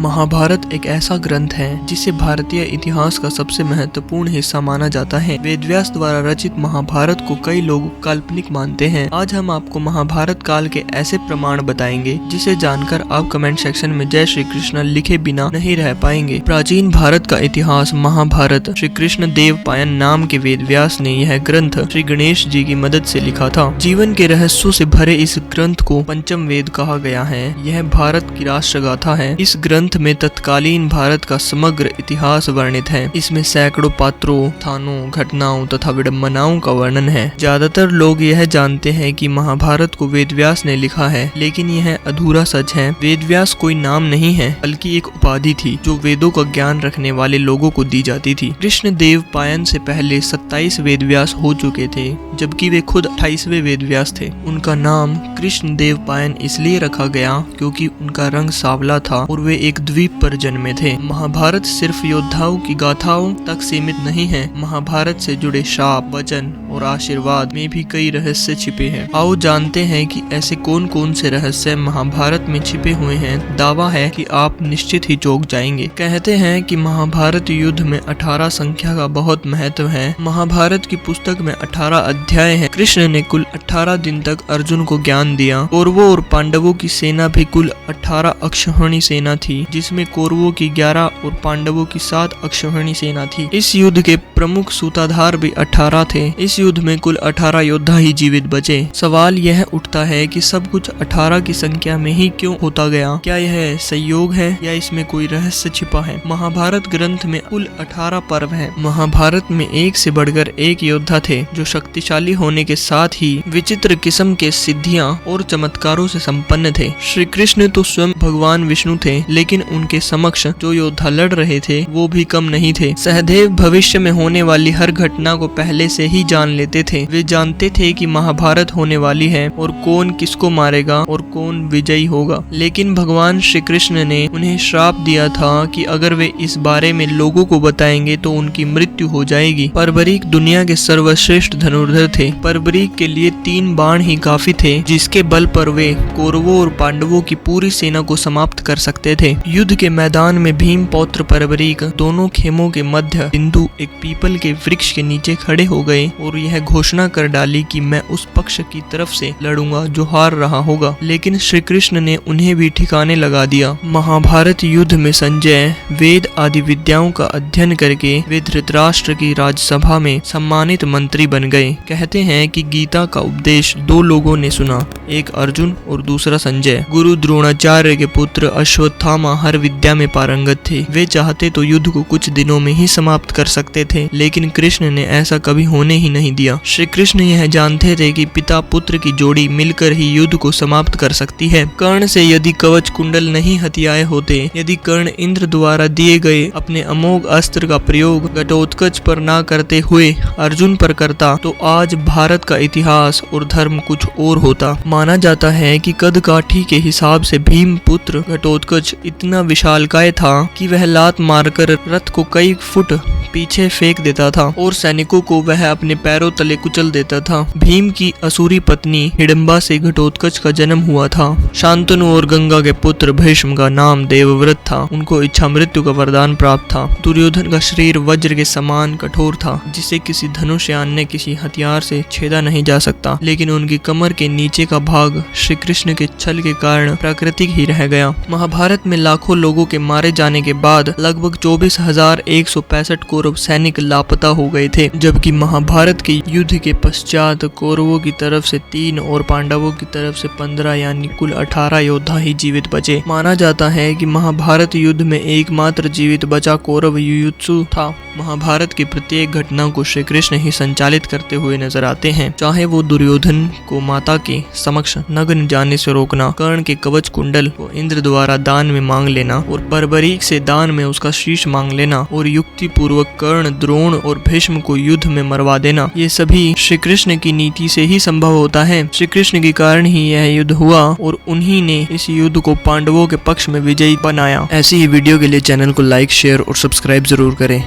महाभारत एक ऐसा ग्रंथ है जिसे भारतीय इतिहास का सबसे महत्वपूर्ण हिस्सा माना जाता है। वेदव्यास द्वारा रचित महाभारत को कई लोग काल्पनिक मानते हैं। आज हम आपको महाभारत काल के ऐसे प्रमाण बताएंगे जिसे जानकर आप कमेंट सेक्शन में जय श्री कृष्ण लिखे बिना नहीं रह पाएंगे। प्राचीन भारत का इतिहास महाभारत श्री कृष्ण देव पायन नाम के वेदव्यास ने यह ग्रंथ श्री गणेश जी की मदद से लिखा था। जीवन के रहस्यों से भरे इस ग्रंथ को पंचम वेद कहा गया है। यह भारत की राष्ट्रगाथा है। इस ग्रंथ में तत्कालीन भारत का समग्र इतिहास वर्णित है। इसमें सैकड़ों पात्रों, स्थानों, घटनाओं तथा विडंबनाओं का वर्णन है। ज्यादातर लोग यह जानते हैं कि महाभारत को वेदव्यास ने लिखा है, लेकिन यह अधूरा सच है। वेदव्यास कोई नाम नहीं है, बल्कि एक उपाधि थी जो वेदों का ज्ञान रखने वाले लोगों को दी जाती थी। कृष्ण देव पायन से पहले 27 वेदव्यास हो चुके थे, जबकि वे खुद 28वें वेदव्यास थे। उनका नाम कृष्ण देव पायन इसलिए रखा गया क्योंकि उनका रंग सांवला था और वे एक द्वीप पर जन्मे थे। महाभारत सिर्फ योद्धाओं की गाथाओं तक सीमित नहीं है। महाभारत से जुड़े शाप, वचन और आशीर्वाद में भी कई रहस्य छिपे हैं। आओ जानते हैं कि ऐसे कौन कौन से रहस्य महाभारत में छिपे हुए हैं। दावा है कि आप निश्चित ही चौंक जाएंगे। कहते हैं कि महाभारत युद्ध में 18 संख्या का बहुत महत्व है। महाभारत की पुस्तक में 18 अध्याय हैं। कृष्ण ने कुल 18 दिन तक अर्जुन को ज्ञान दिया। कौरवों और पांडवों की सेना भी कुल 18 अक्षौहिणी सेना थी, जिसमें कौरवों की 11 और पांडवों की 7 अक्षौहिणी सेना थी। इस युद्ध के प्रमुख सूत्रधार भी 18 थे। इस युद्ध में कुल 18 योद्धा ही जीवित बचे। सवाल यह उठता है कि सब कुछ 18 की संख्या में ही क्यों होता गया? क्या यह संयोग है या इसमें कोई रहस्य छिपा है? महाभारत ग्रंथ में कुल 18 पर्व हैं। महाभारत में एक से बढ़कर एक योद्धा थे जो शक्तिशाली होने के साथ ही विचित्र किस्म के सिद्धियां और चमत्कारों से संपन्न थे। श्री कृष्ण तो स्वयं भगवान विष्णु थे, लेकिन उनके समक्ष जो योद्धा लड़ रहे थे वो भी कम नहीं थे। सहदेव भविष्य में होने वाली हर घटना को पहले से ही जान लेते थे। वे जानते थे कि महाभारत होने वाली है और कौन किसको मारेगा और कौन विजयी होगा। लेकिन भगवान श्री कृष्ण ने उन्हें श्राप दिया था कि अगर वे इस बारे में लोगों को बताएंगे तो उनकी मृत्यु हो जाएगी। परबरीक दुनिया के सर्वश्रेष्ठ धनुर्धर थे। परबरीक के लिए 3 बाण ही काफी थे, जिसके बल पर वे कौरवों और पांडवों की पूरी सेना को समाप्त कर सकते थे। युद्ध के मैदान में भीम पौत्र परबरीक दोनों खेमों के मध्य बिंदु एक पीपल के वृक्ष के नीचे खड़े हो गए और यह घोषणा कर डाली कि मैं उस पक्ष की तरफ से लड़ूंगा जो हार रहा होगा। लेकिन श्री कृष्ण ने उन्हें भी ठिकाने लगा दिया। महाभारत युद्ध में संजय वेद आदि विद्याओं का अध्ययन करके वे धृतराष्ट्र की राजसभा में सम्मानित मंत्री बन गए। कहते हैं कि गीता का उपदेश 2 लोगों ने सुना, एक अर्जुन और दूसरा संजय। गुरु द्रोणाचार्य के पुत्र अश्वत्थामा हर विद्या में पारंगत थे। वे चाहते तो युद्ध को कुछ दिनों में ही समाप्त कर सकते थे, लेकिन कृष्ण ने ऐसा कभी होने ही नहीं दिया। श्री कृष्ण यह जानते थे कि पिता पुत्र की जोड़ी मिलकर ही युद्ध को समाप्त कर सकती है। कर्ण से यदि कवच कुंडल नहीं हथियाए होते, यदि कर्ण इंद्र द्वारा दिए गए अपने अमोघ अस्त्र का प्रयोग घटोत्कच पर ना करते हुए अर्जुन पर करता, तो आज भारत का इतिहास और धर्म कुछ और होता। माना जाता है कि कद काठी के हिसाब से भीम पुत्र घटोत्कच इतना विशालकाय था कि वह लात मारकर रथ को कई फुट पीछे फेंक देता था और सैनिकों को वह अपने पैरों तले कुचल देता था। भीम की असुरी पत्नी हिडम्बा से घटोत्कच का जन्म हुआ था। शांतनु और गंगा के पुत्र भीष्म का नाम देवव्रत था। उनको इच्छा मृत्यु का वरदान प्राप्त था। दुर्योधन का शरीर वज्र के समान कठोर था, जिसे किसी धनुष या अन्य किसी हथियार से छेदा नहीं जा सकता। लेकिन उनकी कमर के नीचे का भाग श्री कृष्ण के छल के कारण प्राकृतिक ही रह गया। महाभारत में लाखों लोगों के मारे जाने के बाद लगभग 24,165 कौरव सैनिक लापता हो गए थे, जबकि महाभारत के युद्ध के पश्चात कौरवों की तरफ से 3 और पांडवों की तरफ से 15 यानी कुल 18 योद्धा ही जीवित बचे। माना जाता है कि महाभारत युद्ध में एकमात्र जीवित बचा कौरव युयुत्सु था। महाभारत की प्रत्येक घटना को श्री कृष्ण ही संचालित करते हुए नजर आते हैं, चाहे वो दुर्योधन को माता के समक्ष नग्न जाने से रोकना, कर्ण के कवच कुंडल को इंद्र द्वारा दान में मांग लेना और परबरीक से दान में उसका शीश मांग लेना और युक्ति पूर्वक कर्ण, द्रोण और भीष्म को युद्ध में मरवा देना। ये सभी श्री कृष्ण की नीति से ही संभव होता है। श्री कृष्ण के कारण ही यह युद्ध हुआ और उन्हीं ने इस युद्ध को पांडवों के पक्ष में विजयी बनाया। ऐसी ही वीडियो के लिए चैनल को लाइक, शेयर और सब्सक्राइब जरूर करें।